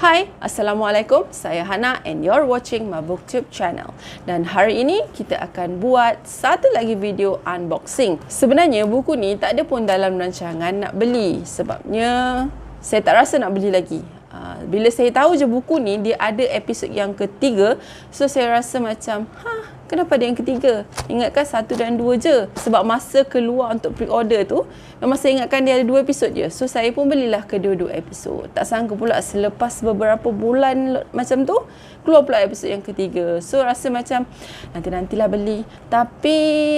Hai, Assalamualaikum. Saya Hana and you're watching my booktube channel. Dan hari ini kita akan buat satu lagi video unboxing. Sebenarnya buku ni tak ada pun dalam rancangan nak beli. Sebabnya saya tak rasa nak beli lagi. Bila saya tahu je buku ni dia ada episod yang ketiga, so saya rasa macam, kenapa ada yang ketiga? Ingatkan 1 dan 2 je. Sebab masa keluar untuk pre-order tu, memang saya ingatkan dia ada 2 episod je. So saya pun belilah kedua-dua episod. Tak sangka pula selepas beberapa bulan macam tu, keluar pula episod yang ketiga. So rasa macam nanti-nantilah beli. Tapi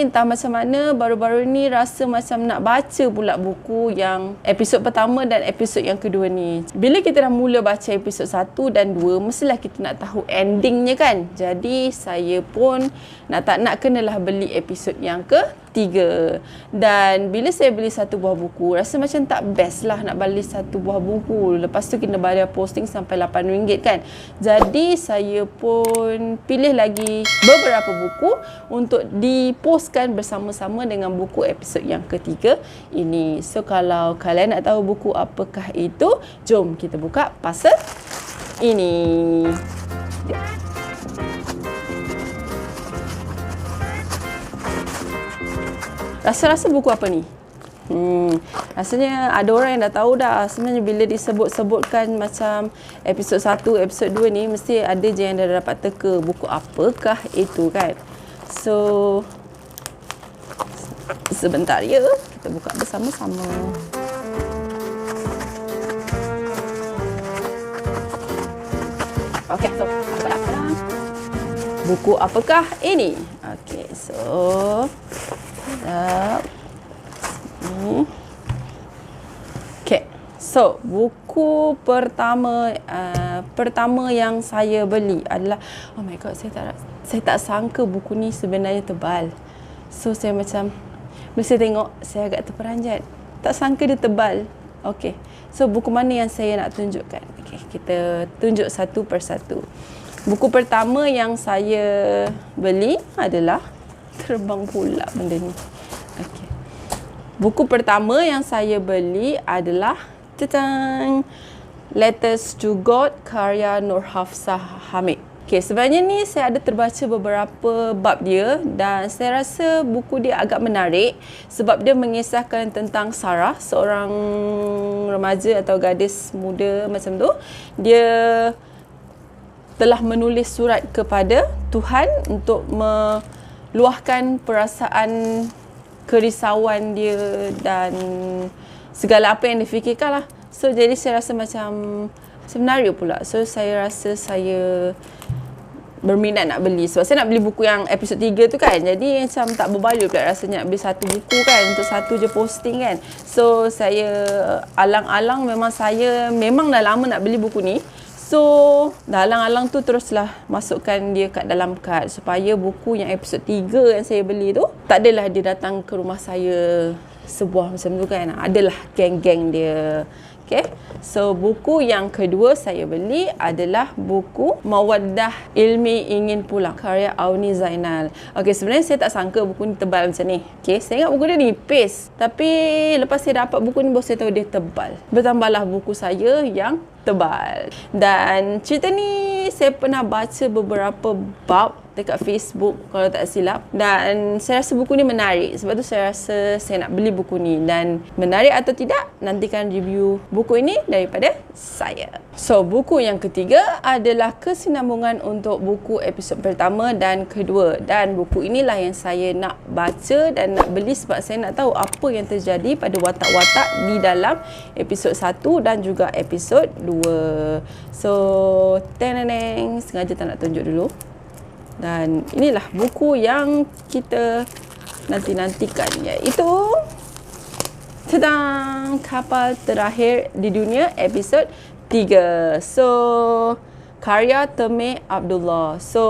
entah macam mana baru-baru ni rasa macam nak baca pula buku yang episod pertama dan episod yang kedua ni. Bila kita dah mula baca episod 1 dan 2, mestilah kita nak tahu endingnya kan. Jadi saya pun nak kenalah beli episod yang ketiga. Dan bila saya beli satu buah buku, rasa macam tak best lah nak beli satu buah buku. Lepas tu kena bayar posting sampai RM8 kan. Jadi saya pun pilih lagi beberapa buku untuk dipostkan bersama-sama dengan buku episod yang ketiga ini. So kalau kalian nak tahu buku apakah itu, jom kita buka parcel ini. Rasa-rasa buku apa ni? Rasanya ada orang yang dah tahu dah. Sebenarnya bila disebut-sebutkan macam episod 1, episod 2 ni, mesti ada je yang dah dapat teka buku apakah itu kan. So sebentar ya, kita buka bersama-sama. Okey, so buku apakah ini? Okey, so okay. So buku pertama yang saya beli adalah, oh my god, saya tak sangka buku ni sebenarnya tebal. So saya macam, bila saya tengok, saya agak terperanjat. Tak sangka dia tebal. Okay, so buku mana yang saya nak tunjukkan? Okay, kita tunjuk satu persatu. Buku pertama yang saya beli adalah, terbang pula benda ni. Okay. Buku pertama yang saya beli adalah Letters to God karya Nur Hafsah Hamid. Okay, sebenarnya ni saya ada terbaca beberapa bab dia dan saya rasa buku dia agak menarik sebab dia mengisahkan tentang Sarah, seorang remaja atau gadis muda macam tu. Dia telah menulis surat kepada Tuhan untuk meluahkan perasaan kerisauan dia dan segala apa yang dia fikirkan lah. So jadi saya rasa macam menarik pula. So saya rasa saya berminat nak beli sebab saya nak beli buku yang episod 3 tu kan. Jadi macam tak berbaloi pula rasanya nak beli satu buku kan untuk satu je posting kan. So saya alang-alang, memang dah lama nak beli buku ni. So, dah alang-alang tu teruslah masukkan dia kat dalam kad supaya buku yang episod 3 yang saya beli tu, tak adalah dia datang ke rumah saya sebuah macam tu kan. Adalah geng-geng dia. Okay. So, buku yang kedua saya beli adalah buku Mawaddah Ilmi Ingin Pulang karya Auni Zainal. Okay, sebenarnya saya tak sangka buku ni tebal macam ni. Okay, saya ingat buku dia nipis. Tapi lepas saya dapat buku ni baru saya tahu dia tebal. Bertambahlah buku saya yang tebal. Dan cerita ni saya pernah baca beberapa bab dekat Facebook kalau tak silap, dan saya rasa buku ni menarik. Sebab tu saya rasa saya nak beli buku ni. Dan menarik atau tidak, nantikan review buku ini daripada saya. So buku yang ketiga adalah kesinambungan untuk buku episod pertama dan kedua. Dan buku inilah yang saya nak baca dan nak beli sebab saya nak tahu apa yang terjadi pada watak-watak di dalam episod 1 dan juga episod 2. So sengaja tak nak tunjuk dulu. Dan inilah buku yang kita nanti-nantikan, iaitu Kapal Terakhir di Dunia episod 3. So karya Temeh Abdullah. So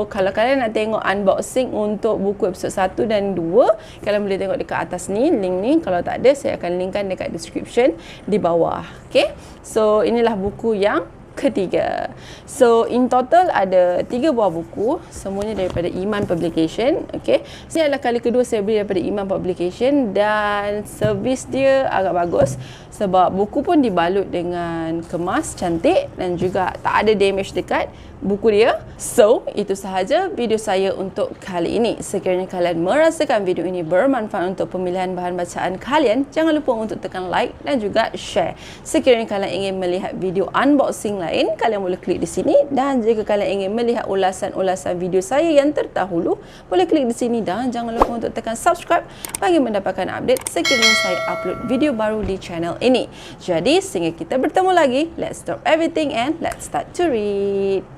kalau kalian nak tengok unboxing untuk buku episod 1 dan 2, kalian boleh tengok dekat atas ni, link ni. Kalau tak ada, saya akan linkkan dekat description di bawah. Okay, so inilah buku yang ketiga. So in total ada 3 buah buku, semuanya daripada Iman Publication. Okay, ini adalah kali kedua saya beli daripada Iman Publication dan servis dia agak bagus sebab buku pun dibalut dengan kemas cantik dan juga tak ada damage dekat buku dia. So, itu sahaja video saya untuk kali ini. Sekiranya kalian merasakan video ini bermanfaat untuk pemilihan bahan bacaan kalian, jangan lupa untuk tekan like dan juga share. Sekiranya kalian ingin melihat video unboxing lain, kalian boleh klik di sini, dan jika kalian ingin melihat ulasan-ulasan video saya yang terdahulu, boleh klik di sini dan jangan lupa untuk tekan subscribe bagi mendapatkan update sekiranya saya upload video baru di channel ini. Jadi, sehingga kita bertemu lagi, let's stop everything and let's start to read.